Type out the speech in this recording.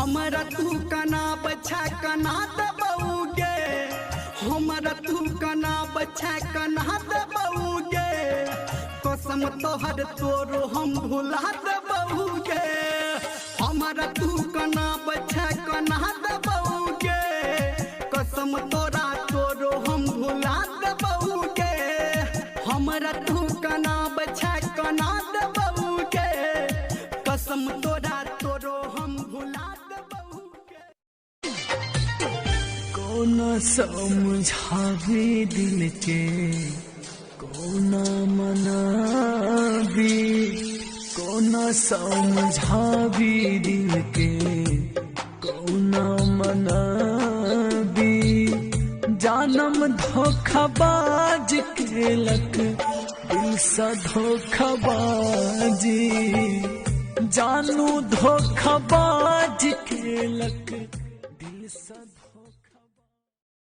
हमरा तू कना बछा कना दबौगे, हमरा तू कना बछा कना दबौगे, कसम तोहर तोरो हम भुला दबौगे। हमरा तू कना बछा कना दबौगे, कसम तोरा तोरो हम भुला दबौगे। हमरा तू कना बछा कना दबौगे, कसम तोरा तोरो हम भुला दबौगे। कौन समझावे दिल के कौन मनावी, कौन समझावी दिल के कौन मनावी। जानम धोखाबाज केलक दिल से धोखाबाजी, जानू धोखाबाज केलक दिल से